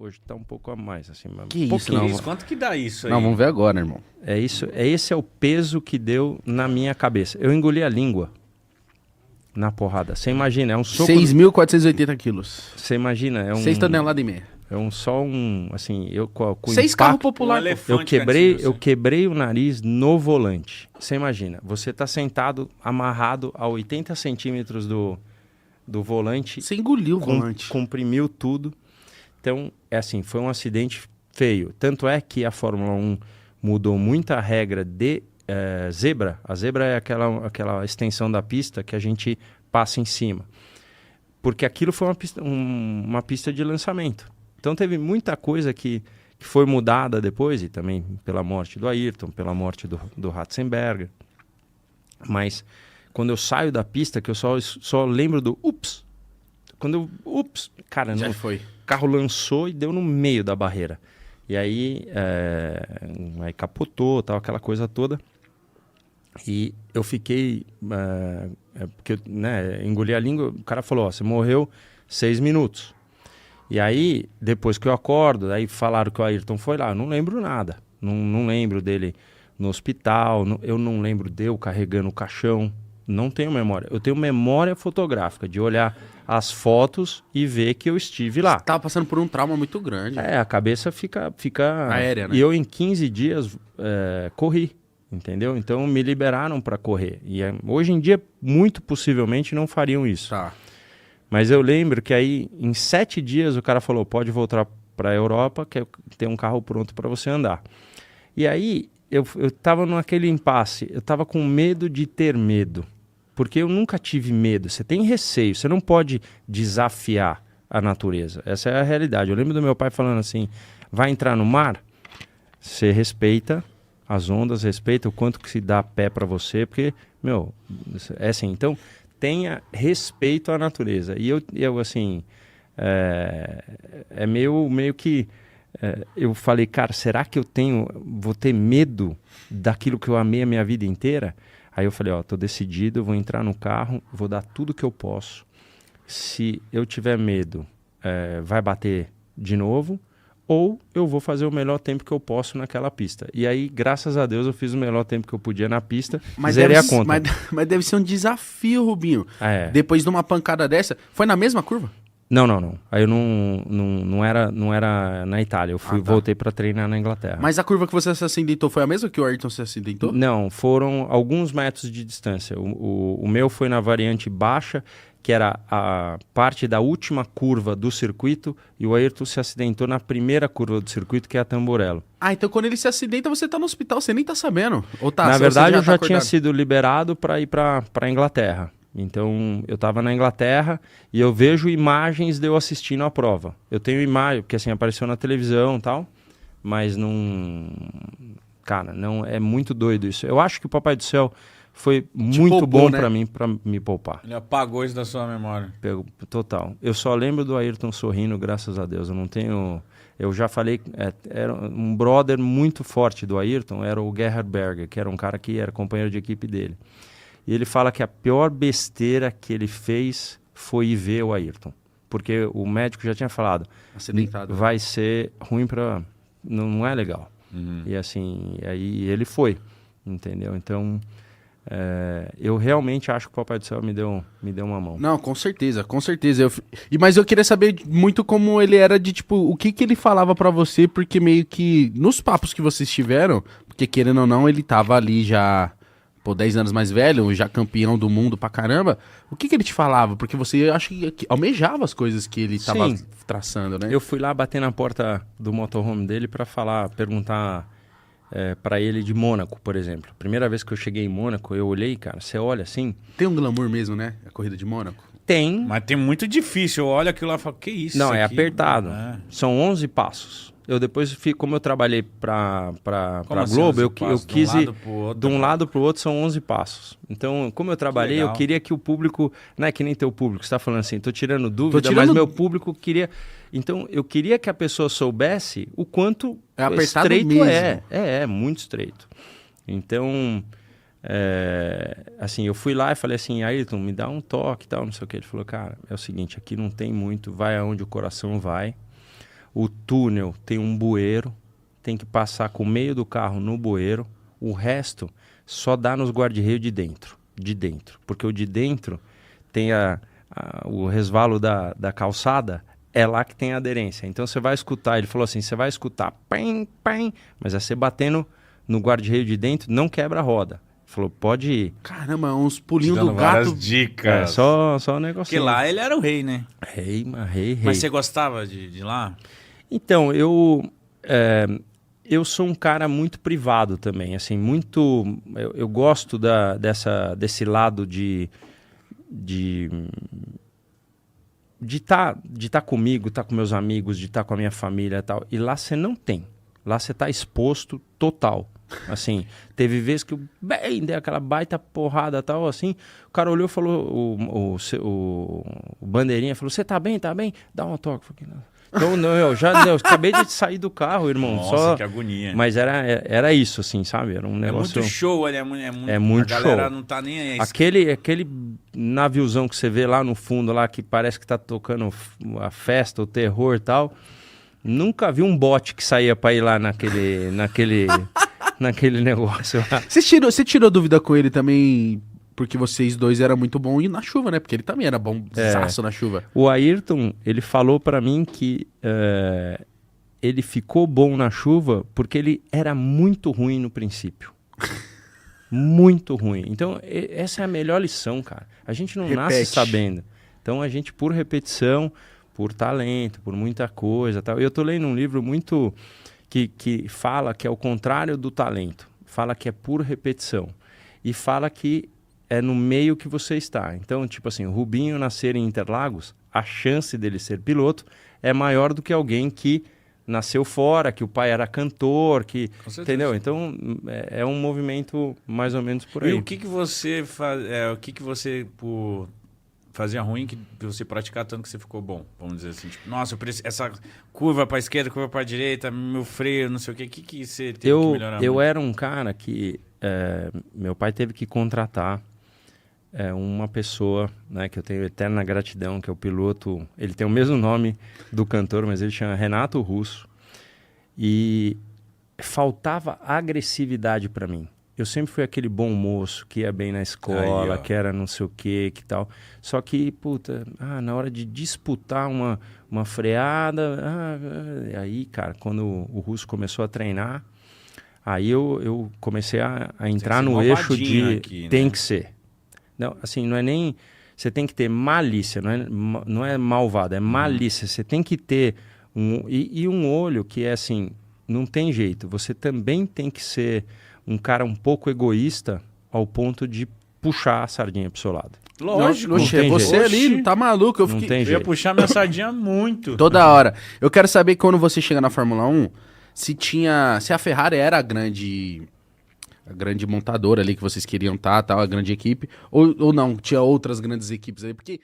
Hoje tá um pouco a mais, assim. Que isso, pouquinho. não, Isso, quanto que dá isso aí? Não, vamos ver agora, irmão. Esse é o peso que deu na minha cabeça. Eu engoli a língua na porrada. Você imagina, é um soco... 6.480 quilos. Você imagina, é um... 6 toneladas e meia. É só um, assim, eu com 6 impacto, carros populares. eu quebrei o nariz no volante. Você imagina, você tá sentado, amarrado a 80 centímetros do volante. Você engoliu o volante. Comprimiu tudo. Então, é assim, foi um acidente feio. Tanto é que a Fórmula 1 mudou muita regra de zebra. A zebra é aquela extensão da pista que a gente passa em cima. Porque aquilo foi uma pista de lançamento. Então teve muita coisa que foi mudada depois, e também pela morte do Ayrton, pela morte do Ratzenberger. Mas quando eu saio da pista, que eu só lembro do ups. Quando eu, ups, cara, Já não, foi. o carro lançou e deu no meio da barreira. E aí, aí capotou, tal, aquela coisa toda. E eu fiquei, porque engoli a língua, o cara falou, você morreu 6 minutos. E aí, depois que eu acordo, aí falaram que o Ayrton foi lá, eu não lembro nada. Não lembro dele no hospital, eu não lembro de eu carregando o caixão, não tenho memória. Eu tenho memória fotográfica, de olhar as fotos e ver que eu estive lá. Você tava passando por um trauma muito grande. A cabeça fica... aérea, né? E eu em 15 dias corri, entendeu? Então me liberaram para correr. E hoje em dia, muito possivelmente, não fariam isso. Tá. Mas eu lembro que aí, em 7 dias, o cara falou, pode voltar para a Europa, que tem um carro pronto para você andar. E aí, eu tava naquele impasse, eu tava com medo de ter medo. Porque eu nunca tive medo, você tem receio, você não pode desafiar a natureza. Essa é a realidade. Eu lembro do meu pai falando assim, vai entrar no mar, você respeita as ondas, respeita o quanto que se dá pé para você, porque, é assim, então... tenha respeito à natureza. E eu assim, meio que... eu falei, cara, será que vou ter medo daquilo que eu amei a minha vida inteira? Aí eu falei, tô decidido, vou entrar no carro, vou dar tudo que eu posso. Se eu tiver medo, vai bater de novo, ou eu vou fazer o melhor tempo que eu posso naquela pista. E aí, graças a Deus, eu fiz o melhor tempo que eu podia na pista, zerei a conta. Mas deve ser um desafio, Rubinho. Depois de uma pancada dessa, foi na mesma curva? Não. Aí eu não era na Itália, eu voltei para treinar na Inglaterra. Mas a curva que você se acidentou foi a mesma que o Ayrton se acidentou? Não, foram alguns metros de distância. O meu foi na variante baixa, que era a parte da última curva do circuito, e o Ayrton se acidentou na primeira curva do circuito, que é a Tamburello. Então quando ele se acidenta, você tá no hospital, você nem tá sabendo. Ou tá, na verdade, eu já acordado? tinha sido liberado para ir para a Inglaterra. Então, eu estava na Inglaterra e eu vejo imagens de eu assistindo a prova. Eu tenho imagem, porque assim, apareceu na televisão e tal, mas não... Cara, não, é muito doido isso. Eu acho que o Papai do Céu foi muito bom, né, para mim, para me poupar. Ele apagou isso da sua memória. Total. Eu só lembro do Ayrton sorrindo, graças a Deus. Eu não tenho... Eu já falei, era um brother muito forte do Ayrton, era o Gerhard Berger, que era um cara que era companheiro de equipe dele. E ele fala que a pior besteira que ele fez foi ir ver o Ayrton. Porque o médico já tinha falado, acidentado, vai ser ruim para... Não é legal. Uhum. E assim, aí ele foi, entendeu? Então... eu realmente acho que o Papai do Céu me deu uma mão. Não, com certeza, com certeza. Mas eu queria saber muito como ele era de, tipo, o que ele falava pra você, porque meio que nos papos que vocês tiveram, porque querendo ou não, ele tava ali já, 10 anos mais velho, já campeão do mundo pra caramba. O que ele te falava? Porque você, acho que almejava as coisas que ele tava traçando, né? Eu fui lá bater na porta do motorhome dele pra perguntar... para ele de Mônaco, por exemplo. Primeira vez que eu cheguei em Mônaco, eu olhei, cara, você olha assim... Tem um glamour mesmo, né? A corrida de Mônaco. Tem. Mas tem muito difícil. Eu olho aquilo lá e falo, que isso? Não, isso é aqui? apertado. São 11 passos. Eu depois, como eu trabalhei pra Globo, eu quis ir de um lado pro outro, são 11 passos. Então, como eu trabalhei, eu queria que o público... Não é que nem teu público, você tá falando assim, tô tirando dúvida, mas meu público queria... Então, eu queria que a pessoa soubesse o quanto estreito mesmo. É muito estreito. Então, assim, eu fui lá e falei assim, Ayrton, me dá um toque e tal, não sei o que. Ele falou, cara, é o seguinte, aqui não tem muito, vai aonde o coração vai. o túnel tem um bueiro, tem que passar com o meio do carro no bueiro, o resto só dá nos guarda-reio de dentro, porque o de dentro tem o resvalo da calçada, é lá que tem a aderência. Então você vai escutar, ele falou assim, você vai escutar, pim, pim, mas é você batendo no guarda-reio de dentro, não quebra a roda. Falou, pode ir. Caramba, uns pulinhos Dando do gato. várias dicas. Só um negocinho. Porque lá ele era o rei, né? Rei. Mas você gostava de lá? Então, eu sou um cara muito privado também, assim, muito... Eu gosto desse lado de estar comigo, estar com meus amigos, de estar com a minha família e tal. E lá você não tem. Lá você está exposto total. Assim, teve vezes que eu dei aquela baita porrada e tal, assim, o cara olhou e falou, o bandeirinha falou, você tá bem? Dá um toque. Eu falei, então, não, eu acabei de sair do carro, irmão. Nossa, que agonia. Mas era isso, assim, sabe? Era um negócio... É muito show, é muito a galera show. não tá nem aí. Aquele naviozão que você vê lá no fundo, lá, que parece que tá tocando a festa, o terror e tal, nunca vi um bote que saía pra ir lá naquele negócio lá. Você tirou dúvida com ele também, porque vocês dois eram muito bons na chuva, né? Porque ele também era bom na chuva. O Ayrton, ele falou pra mim que ele ficou bom na chuva porque ele era muito ruim no princípio. Muito ruim. Então, essa é a melhor lição, cara. A gente não nasce sabendo. Então, a gente, por repetição, por talento, por muita coisa, tal. Eu tô lendo um livro muito... Que fala que é o contrário do talento. Fala que é por repetição. E fala que é no meio que você está. Então, tipo assim, o Rubinho nascer em Interlagos, a chance dele ser piloto é maior do que alguém que nasceu fora, que o pai era cantor, que... Entendeu? Então, é um movimento mais ou menos por aí. E o que você faz... o que você fazia ruim que você praticar tanto que você ficou bom? Vamos dizer assim, tipo, nossa, essa curva para esquerda, curva para direita, meu freio, não sei o quê. O que você teve que melhorar? Eu era um cara que... meu pai teve que contratar uma pessoa, né, que eu tenho eterna gratidão, que é o piloto... Ele tem o mesmo nome do cantor, mas ele chama Renato Russo. E faltava agressividade para mim. Eu sempre fui aquele bom moço que ia bem na escola, que era não sei o que tal. Só que, puta, na hora de disputar uma freada... aí, cara, quando o Russo começou a treinar, aí eu comecei a entrar no eixo de... Aqui, tem né? que ser. Não, assim, não é nem... Você tem que ter malícia, não é malvado, é malícia. Você tem que ter um olho que é assim, não tem jeito. Você também tem que ser... um cara um pouco egoísta ao ponto de puxar a sardinha pro seu lado. Lógico. Não, você ali, não tá maluco? Não tem Eu ia jeito. puxar minha sardinha muito. Toda hora. Eu quero saber quando você chega na Fórmula 1, se a Ferrari era a grande montadora ali que vocês queriam tal, a grande equipe, ou não, tinha outras grandes equipes aí, porque